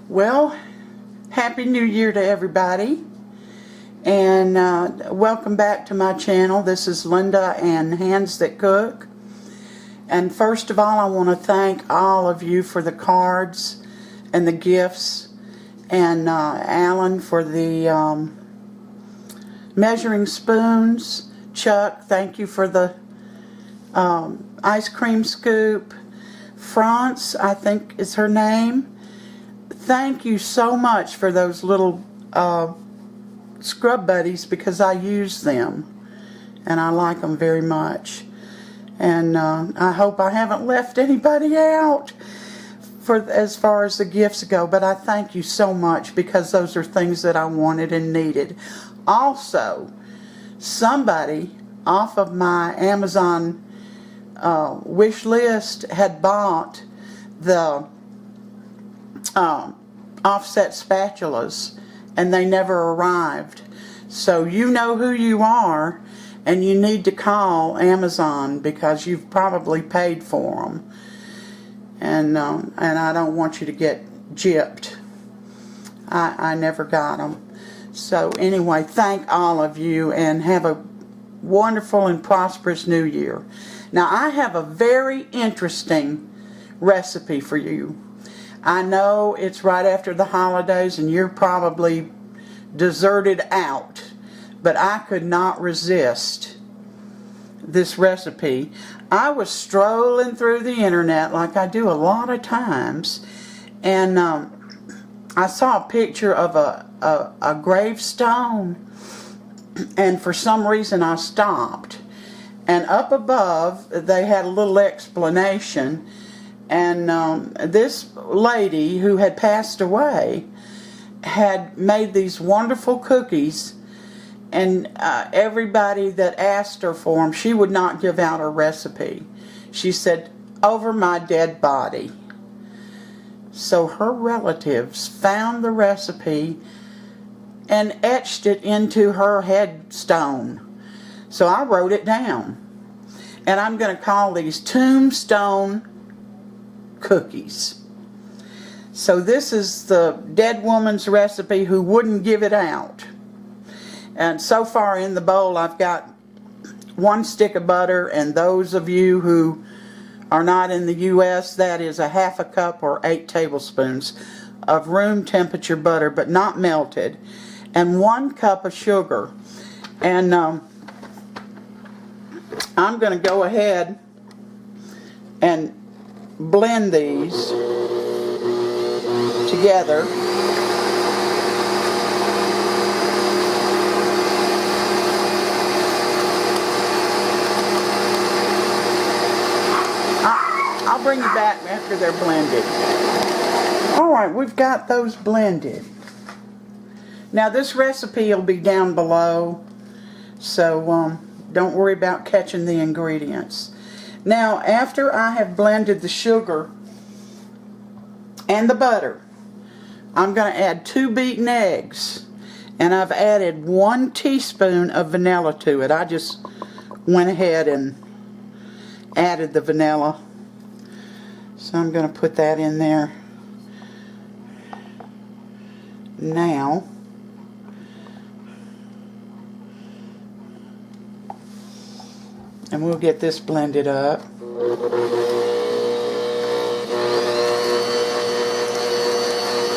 Well, Happy New Year to everybody, and welcome back to my channel. This is Linda and Hands That Cook. And first of all, I want to thank all of you for the cards and the gifts, and Alan for the measuring spoons. Chuck, thank you for the ice cream scoop. France, I think is her name. Thank you so much for those little scrub buddies, because I use them and I like them very much. And I hope I haven't left anybody out for as far as the gifts go, but I thank you so much, because those are things that I wanted and needed. Also, somebody off of my Amazon wish list had bought the offset spatulas, and they never arrived. So you know who you are, and you need to call Amazon, because you've probably paid for them, and I don't want you to get gypped. I never got them. So anyway, thank all of you, and have a wonderful and prosperous New Year. Now, I have a very interesting recipe for you. I know it's right after the holidays and you're probably deserted out, but I could not resist this recipe. I was strolling through the internet like I do a lot of times, and I saw a picture of a gravestone, and for some reason I stopped. And up above they had a little explanation, and this lady who had passed away had made these wonderful cookies, and everybody that asked her for them, she would not give out her recipe. She said, "Over my dead body." So her relatives found the recipe and etched it into her headstone. So I wrote it down, and I'm going to call these Tombstone Cookies. So this is the dead woman's recipe who wouldn't give it out. And so far in the bowl I've got 1 stick of butter, and those of you who are not in the US, that is a 1/2 cup or 8 tablespoons of room temperature butter, but not melted, and 1 cup of sugar. And I'm going to go ahead and blend these together. I'll bring you back after they're blended. Alright, we've got those blended. Now this recipe will be down below, so don't worry about catching the ingredients. Now, after I have blended the sugar and the butter, I'm going to add 2 beaten eggs, and I've added 1 teaspoon of vanilla to it. I just went ahead and added the vanilla, so I'm going to put that in there now. And we'll get this blended up.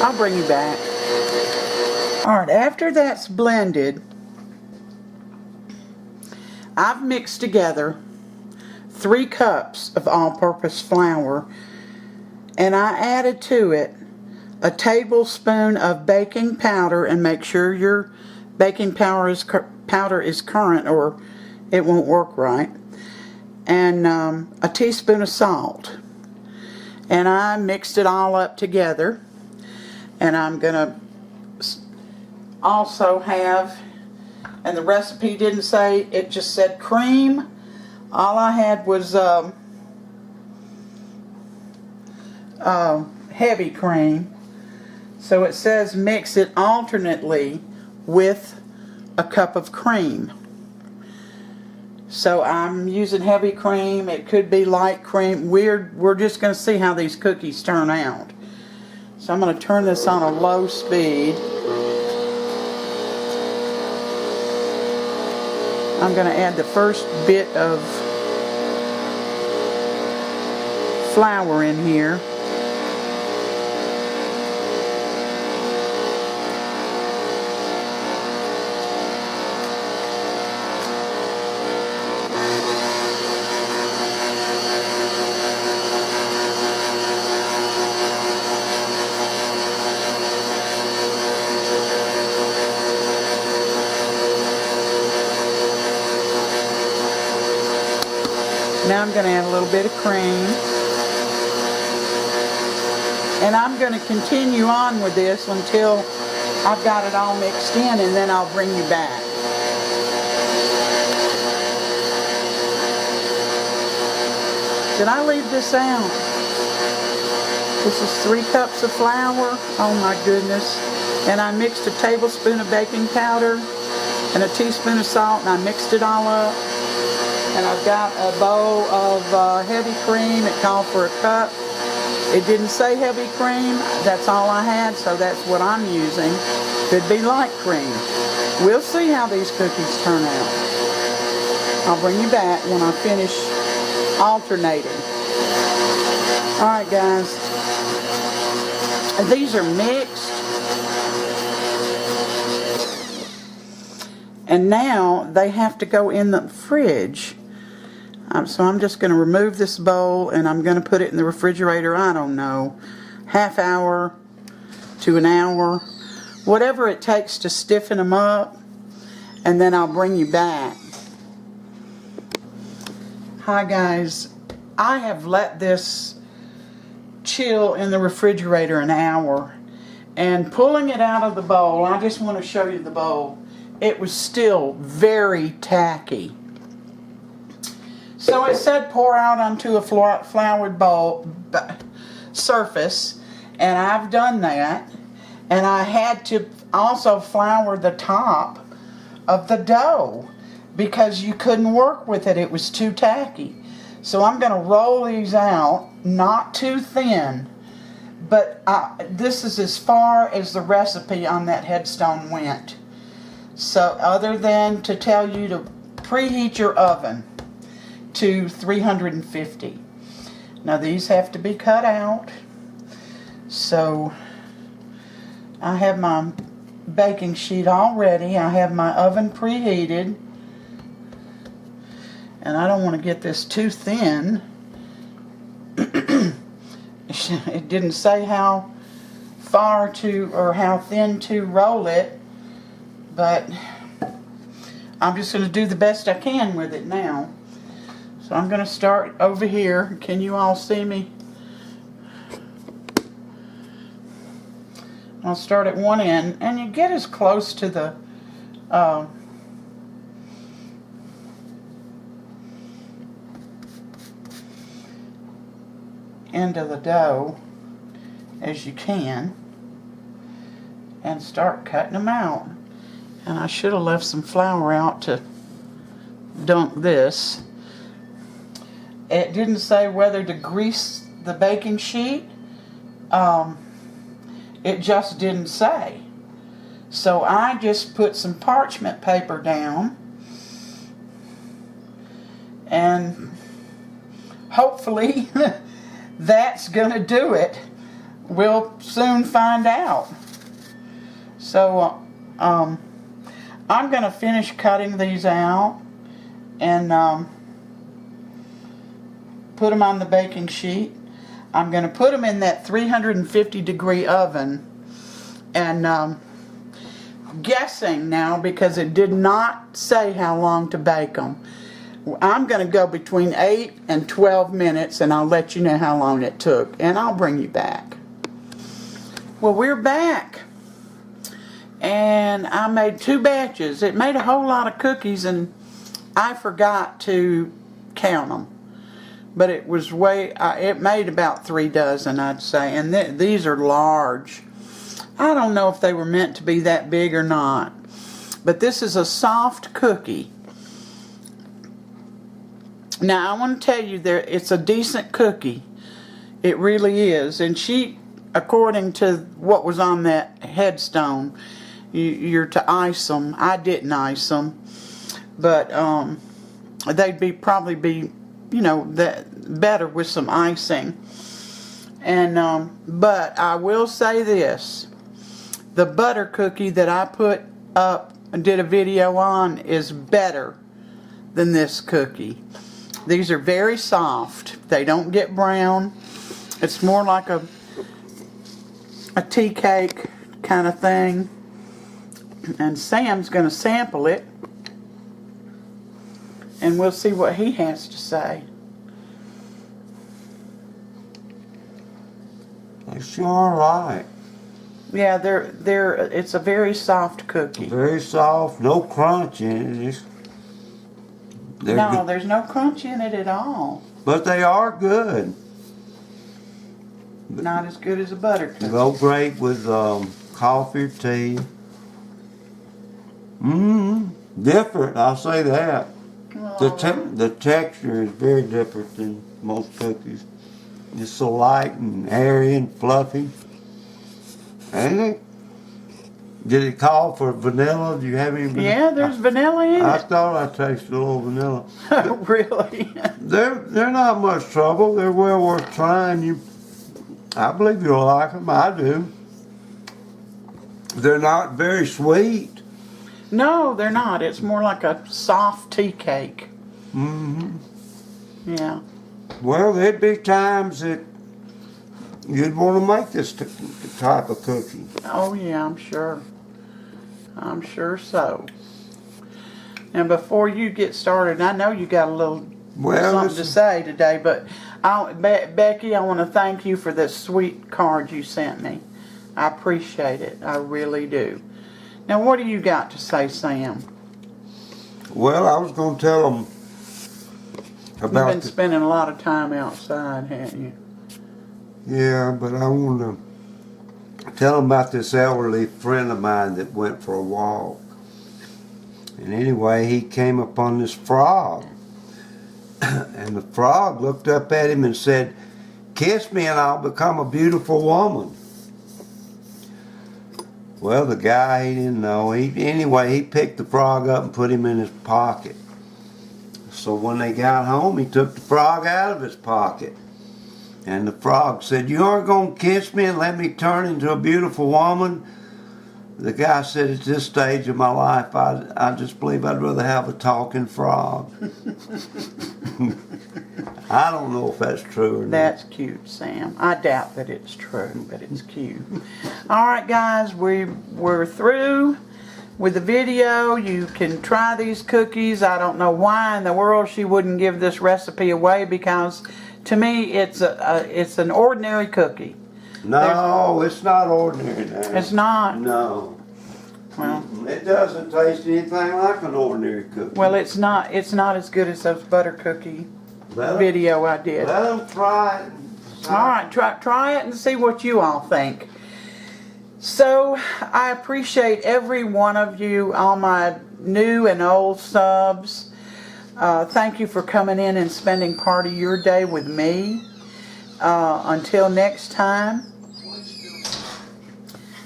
I'll bring you back. Alright, after that's blended, I've mixed together 3 cups of all-purpose flour, and I added to it a tablespoon of baking powder, and make sure your baking powder is current or it won't work right, and a teaspoon of salt. And I mixed it all up together, and I'm gonna also have, and the recipe didn't say, it just said cream. All I had was heavy cream, so it says mix it alternately with a cup of cream. So I'm using heavy cream. It could be light cream. We're just going to see how these cookies turn out. So I'm going to turn this on a low speed. I'm going to add the first bit of flour in here. Now I'm going to add a little bit of cream. And I'm going to continue on with this until I've got it all mixed in, and then I'll bring you back. Did I leave this out? This is 3 cups of flour. Oh my goodness. And I mixed a tablespoon of baking powder and a teaspoon of salt, and I mixed it all up. And I've got a bowl of heavy cream. It called for a cup. It didn't say heavy cream. That's all I had, so that's what I'm using. Could be light cream. We'll see how these cookies turn out. I'll bring you back when I finish alternating. Alright guys. These are mixed. And now they have to go in the fridge. So I'm just going to remove this bowl and I'm going to put it in the refrigerator, I don't know, half hour to an hour, whatever it takes to stiffen them up, and then I'll bring you back. Hi guys, I have let this chill in the refrigerator an hour, and pulling it out of the bowl, I just want to show you the bowl. It was still very tacky. So it said pour out onto a floured bowl surface, and I've done that. And I had to also flour the top of the dough because you couldn't work with it. It was too tacky. So I'm going to roll these out, not too thin, but this is as far as the recipe on that headstone went. So other than to tell you to preheat your oven to 350. Now these have to be cut out. So I have my baking sheet all ready. I have my oven preheated. And I don't want to get this too thin. It didn't say how far to or how thin to roll it, but I'm just going to do the best I can with it now. So I'm going to start over here. Can you all see me? I'll start at one end, and you get as close to the end of the dough as you can, and start cutting them out. And I should have left some flour out to dunk this. It didn't say whether to grease the baking sheet. It just didn't say. So I just put some parchment paper down, and hopefully that's going to do it. We'll soon find out. So I'm going to finish cutting these out and put them on the baking sheet. I'm going to put them in that 350 degree oven, and guessing now because it did not say how long to bake them. I'm going to go between 8 and 12 minutes, and I'll let you know how long it took, and I'll bring you back. Well, we're back, and I made 2 batches. It made a whole lot of cookies, and I forgot to count them. But it was it made about 3 dozen, I'd say. And these are large. I don't know if they were meant to be that big or not. But this is a soft cookie. Now, I want to tell you, it's a decent cookie. It really is. And she according to what was on that headstone, you're to ice them. I didn't ice them, but they'd probably be, you know, that better with some icing. And but I will say this: the butter cookie that I put up and did a video on is better than this cookie. These are very soft. They don't get brown. It's more like a tea cake kind of thing. And Sam's going to sample it, and we'll see what he has to say. They sure are right. Yeah, it's a very soft cookie. Very soft, no crunch in it. No, there's no crunch in it at all. But they are good. Not as good as a butter cookie. Go great with coffee or tea. Different, I'll say that. The texture is very different than most cookies. It's so light and airy and fluffy. Ain't it? Did it call for vanilla? Do you have any vanilla? Yeah, there's vanilla in it. I thought I tasted a little vanilla. Really? They're not much trouble. They're well worth trying. I believe you'll like them. I do. They're not very sweet. No, they're not. It's more like a soft tea cake. Yeah. Well, there'd be times that you'd want to make this type of cookie. Oh, yeah, I'm sure. I'm sure so. And before you get started, I know you got a little something to say today, but Becky, I want to thank you for this sweet card you sent me. I appreciate it. I really do. Now, what do you got to say, Sam? Well, I was going to tell them about... You've been spending a lot of time outside, haven't you? Yeah, but I want to tell them about this elderly friend of mine that went for a walk. And anyway, he came upon this frog. And the frog looked up at him and said, "Kiss me and I'll become a beautiful woman." Well, the guy, he didn't know. Anyway, he picked the frog up and put him in his pocket. So when they got home, he took the frog out of his pocket. And the frog said, "You aren't going to kiss me and let me turn into a beautiful woman?" The guy said, "At this stage of my life, I just believe I'd rather have a talking frog." I don't know if that's true or not. That's cute, Sam. I doubt that it's true, but it's cute. All right, guys, we're through with the video. You can try these cookies. I don't know why in the world she wouldn't give this recipe away, because to me it's an ordinary cookie. No, it's not ordinary now. It's not? No. Well, it doesn't taste anything like an ordinary cookie. Well, it's not as good as those butter cookie video I did. Let them try it. All right, try it and see what you all think. So, I appreciate every one of you, all my new and old subs. Thank you for coming in and spending part of your day with me. Until next time,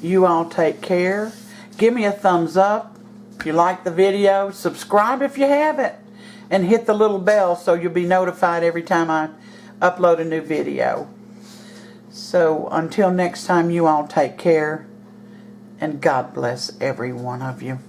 you all take care. Give me a thumbs up if you like the video. Subscribe if you haven't. And hit the little bell so you'll be notified every time I upload a new video. So until next time, you all take care. And God bless every one of you.